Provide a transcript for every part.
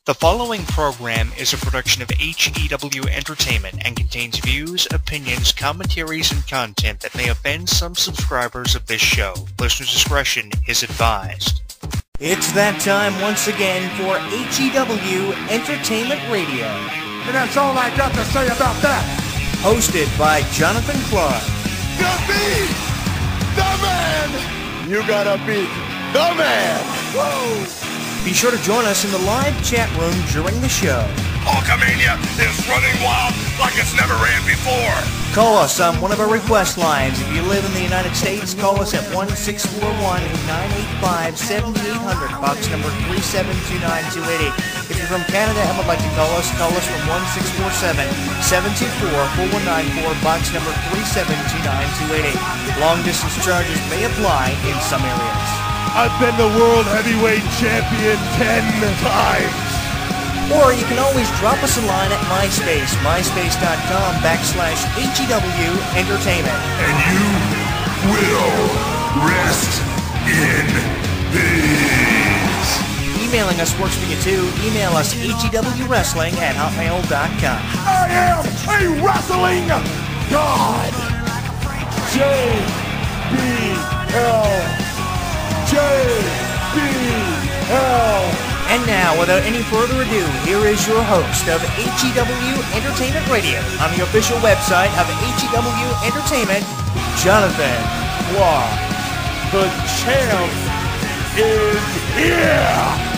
The following program is a production of HEW Entertainment and contains views, opinions, commentaries, and content that may offend some subscribers of this show. Listener's discretion is advised. It's that time once again for HEW Entertainment Radio. And that's all I got to say about that. Hosted by Jonathan Clarke. You be the man. You gotta be the man. Whoa. Be sure to join us in the live chat room during the show. Hulkamania is running wild like it's never ran before. Call us on one of our request lines. If you live in the United States, call us at 1-641-985-7800, box number 3729288. If you're from Canada and would like to call us from 1-647-724-4194, box number 3729288. Long distance charges may apply in some areas. I've been the World Heavyweight Champion 10 times. Or you can always drop us a line at MySpace, myspace.com/HEW Entertainment. And you will rest in peace. Emailing us works for you too. Email us HEWWrestling@hotmail.com. I am a wrestling god. JBL. JBL. And now, without any further ado, here is your host of HEW Entertainment Radio on the official website of HEW Entertainment, Jonathan Clarke. The champ is here.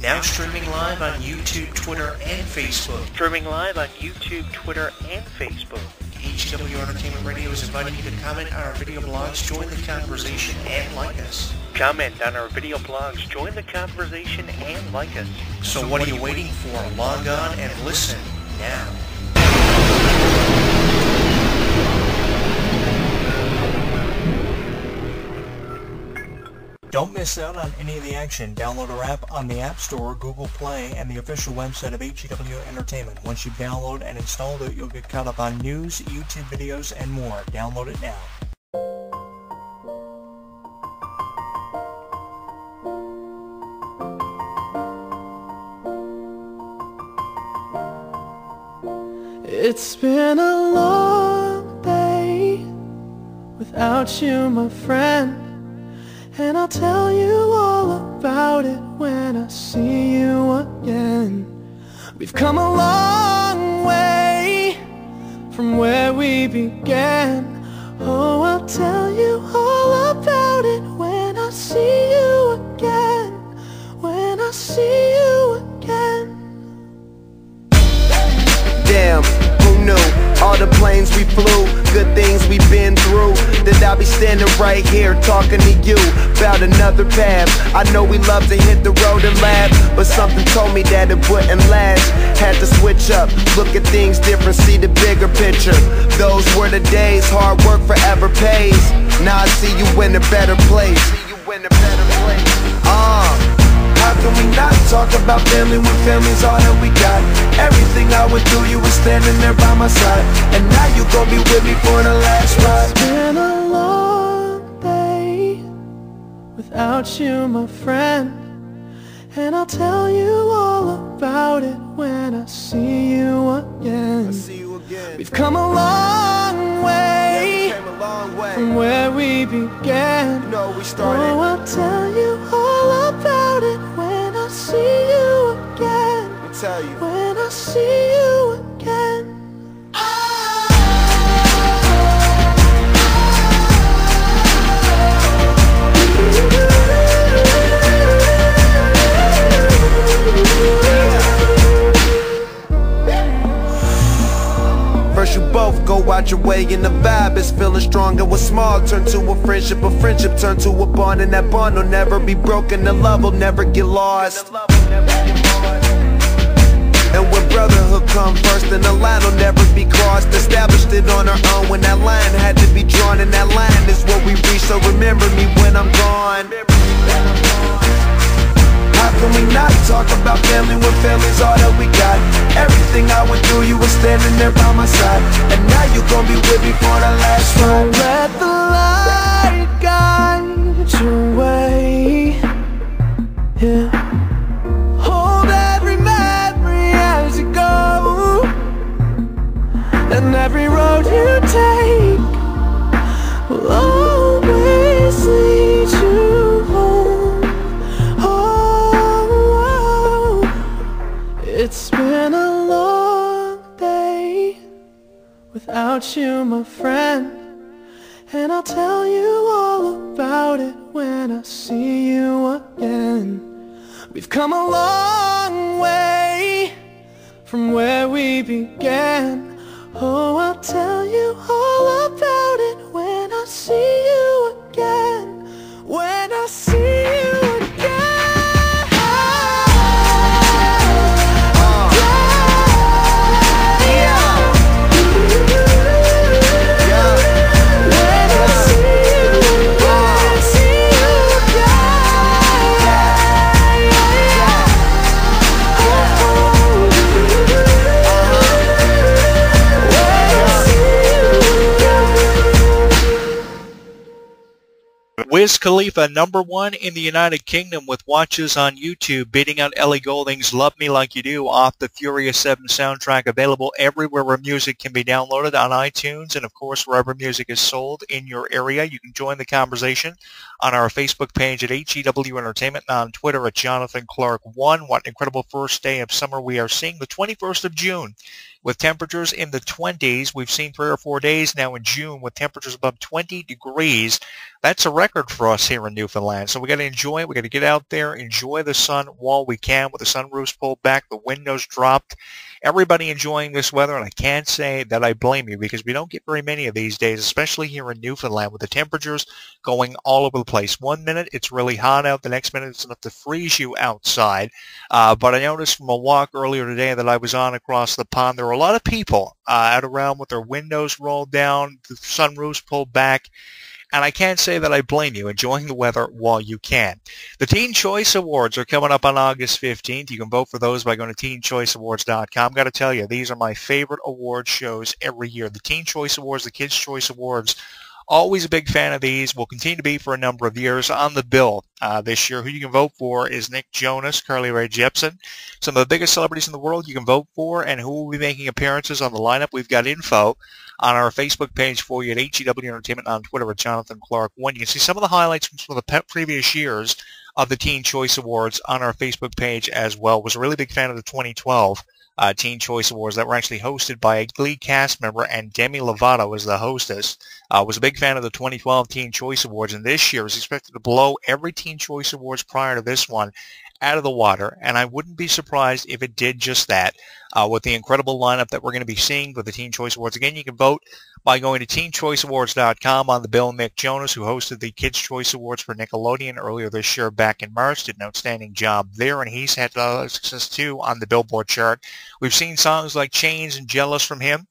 Now streaming live on YouTube, Twitter, and Facebook. Streaming live on YouTube, Twitter, and Facebook. HEW Entertainment Radio is inviting you to comment on our video blogs, join the conversation, and like us. Comment on our video blogs, join the conversation, and like us. So what are you waiting for? Log on and listen now. Don't miss out on any of the action. Download our app on the App Store, Google Play, and the official website of HEW Entertainment. Once you download and install it, you'll get caught up on news, YouTube videos, and more. Download it now. It's been a long day without you, my friend. And I'll tell you all about it when I see you again. We've come a long way from where we began. Oh, I'll tell you all about it when I see you again. When I see you again. Damn, who knew? All the planes we flew, good things we've been through, that I'll be standing right here talking to you about another path. I know we love to hit the road and laugh, but something told me that it wouldn't last. Had to switch up, look at things different, see the bigger picture. Those were the days, hard work forever pays. Now I see you in a better place. How can we not talk about family when family's all that we got? Everything I went through, you were standing there by my side, and now you gon' be with me for the last ride. It's been a long day without you, my friend. And I'll tell you all about it when I see you again. We've come a long way, from where we began. No, we started. Oh, I'll tell you all about it when I see you again. Tell you. When I see you again. First you both go out your way and the vibe is feeling strong, and what's small turn to a friendship turn to a bond, and that bond will never be broken, the love will never get lost. And when brotherhood come first, then the line will never be crossed. Established it on our own when that line had to be drawn, and that line is what we reach, so remember me when I'm gone. How can we not talk about family when family's all that we got? Everything I went through, you were standing there by my side, and now you gon' be with me for the last ride. So let the light guide your way, yeah. Hold every memory as you go, and every road you take will always lead you home. Oh, it's been a long day without you, my friend, and I'll tell you all about it when I see you again. We've come a long way from where we began. Oh, I'll tell you all about it when I see you again. When I see you again. When I see you again, see you Wiz Khalifa, #1 in the United Kingdom with watches on YouTube, beating out Ellie Goulding's Love Me Like You Do off the Furious 7 soundtrack, available everywhere where music can be downloaded, on iTunes, and of course wherever music is sold in your area. You can join the conversation on our Facebook page at HEW Entertainment and on Twitter at Jonathan Clarke1. What an incredible first day of summer we are seeing, the 21st of June. With temperatures in the 20s. We've seen 3 or 4 days now in June with temperatures above 20 degrees. That's a record for us here in Newfoundland. So we got to enjoy it. We got to get out there, enjoy the sun while we can, with the sunroofs pulled back, the windows dropped. Everybody enjoying this weather, and I can't say that I blame you, because we don't get very many of these days, especially here in Newfoundland, with the temperatures going all over the place. 1 minute it's really hot out, the next minute it's enough to freeze you outside. But I noticed from a walk earlier today that I was on across the pond, there were a lot of people out around with their windows rolled down, the sunroofs pulled back. And I can't say that I blame you, enjoying the weather while you can. The Teen Choice Awards are coming up on August 15th. You can vote for those by going to teenchoiceawards.com. Got to tell you, these are my favorite award shows every year. The Teen Choice Awards, the Kids' Choice Awards, always a big fan of these. Will continue to be for a number of years. On the bill this year, who you can vote for is Nick Jonas, Carly Rae Jepsen, some of the biggest celebrities in the world you can vote for, and who will be making appearances on the lineup. We've got info on our Facebook page for you at HEW Entertainment, on Twitter at Jonathan Clarke1. You can see some of the highlights from some of the previous years of the Teen Choice Awards on our Facebook page as well. Was a really big fan of the 2012 Teen Choice Awards that were actually hosted by a Glee cast member, and Demi Lovato was the hostess. Was a big fan of the 2012 Teen Choice Awards, and this year is expected to blow every Teen Choice Awards prior to this one out of the water, and I wouldn't be surprised if it did just that. With the incredible lineup that we're going to be seeing with the Teen Choice Awards. Again, you can vote by going to teenchoiceawards.com. On the bill, Nick Jonas, who hosted the Kids' Choice Awards for Nickelodeon earlier this year back in March, did an outstanding job there, and he's had a lot of success too on the Billboard chart. We've seen songs like Chains and Jealous from him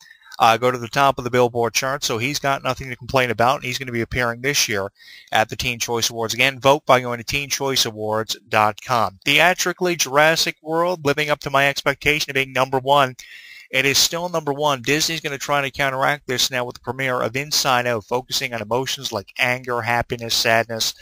go to the top of the Billboard chart, so he's got nothing to complain about, and he's going to be appearing this year at the Teen Choice Awards. Again, vote by going to teenchoiceawards.com. Theatrically, Jurassic World, living up to my expectation of being #1. It is still #1. Disney's going to try to counteract this now with the premiere of Inside Out, focusing on emotions like anger, happiness, sadness.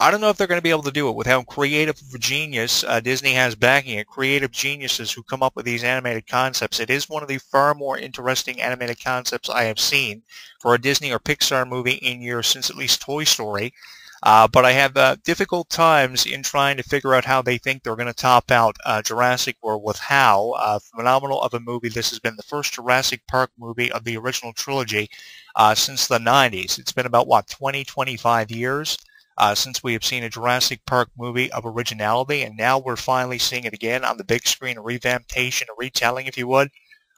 I don't know if they're going to be able to do it with how creative of a genius Disney has backing it. Creative geniuses who come up with these animated concepts. It is one of the far more interesting animated concepts I have seen for a Disney or Pixar movie in years, since at least Toy Story. But I have difficult times in trying to figure out how they think they're going to top out Jurassic World, with how phenomenal of a movie this has been. The first Jurassic Park movie of the original trilogy since the 90s. It's been about, 20, 25 years since we have seen a Jurassic Park movie of originality, and now we're finally seeing it again on the big screen, a revamptation, a retelling, if you would,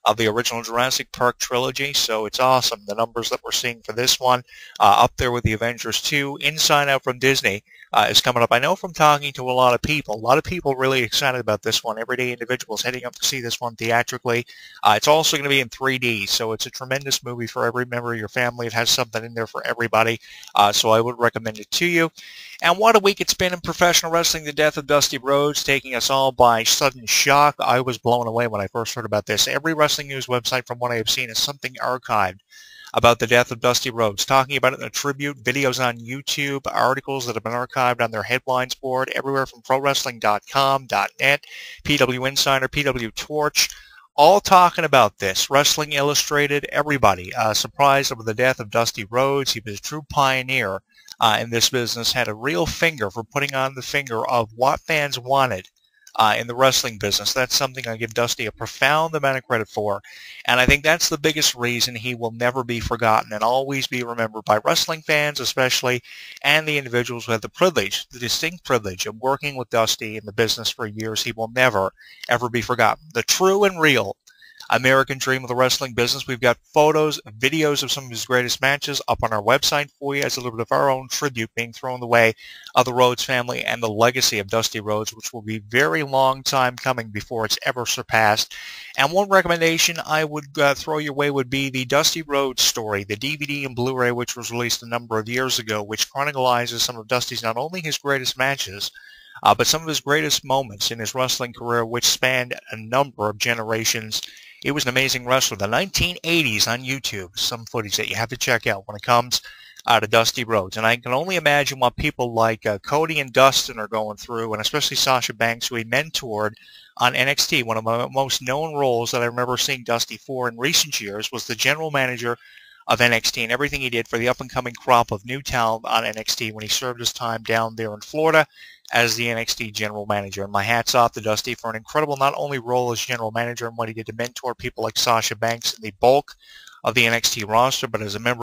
of the original Jurassic Park trilogy, so it's awesome. The numbers that we're seeing for this one, up there with the Avengers 2, Inside Out from Disney, is coming up. I know from talking to a lot of people really excited about this one. Everyday individuals heading up to see this one theatrically. It's also going to be in 3D, so it's a tremendous movie for every member of your family. It has something in there for everybody, so I would recommend it to you. And what a week it's been in professional wrestling. The death of Dusty Rhodes taking us all by sudden shock. I was blown away when I first heard about this. Every wrestling news website from what I have seen is something archived about the death of Dusty Rhodes, talking about it in a tribute, videos on YouTube, articles that have been archived on their headlines board, everywhere from ProWrestling.com, .net, PW Insider, PW Torch, all talking about this. Wrestling Illustrated, everybody surprised over the death of Dusty Rhodes. He was a true pioneer in this business, had a real finger for putting on the finger of what fans wanted in the wrestling business. That's something I give Dusty a profound amount of credit for, and I think that's the biggest reason he will never be forgotten and always be remembered by wrestling fans especially, and the individuals who had the privilege, the distinct privilege of working with Dusty in the business for years. He will never, ever be forgotten. The true and real American dream of the wrestling business. We've got photos, videos of some of his greatest matches up on our website for you as a little bit of our own tribute being thrown the way of the Rhodes family and the legacy of Dusty Rhodes, which will be a very long time coming before it's ever surpassed. And one recommendation I would throw your way would be the Dusty Rhodes story, the DVD and Blu-ray, which was released a number of years ago, which chronicles some of Dusty's, not only his greatest matches, but some of his greatest moments in his wrestling career, which spanned a number of generations. He was an amazing wrestler. The 1980s on YouTube, some footage that you have to check out when it comes to Dusty Rhodes. And I can only imagine what people like Cody and Dustin are going through, and especially Sasha Banks, who he mentored on NXT. One of my most known roles that I remember seeing Dusty for in recent years was the general manager of NXT, and everything he did for the up-and-coming crop of new talent on NXT when he served his time down there in Florida as the NXT general manager. And my hat's off to Dusty for an incredible not only role as general manager and what he did to mentor people like Sasha Banks in the bulk of the NXT roster, but as a member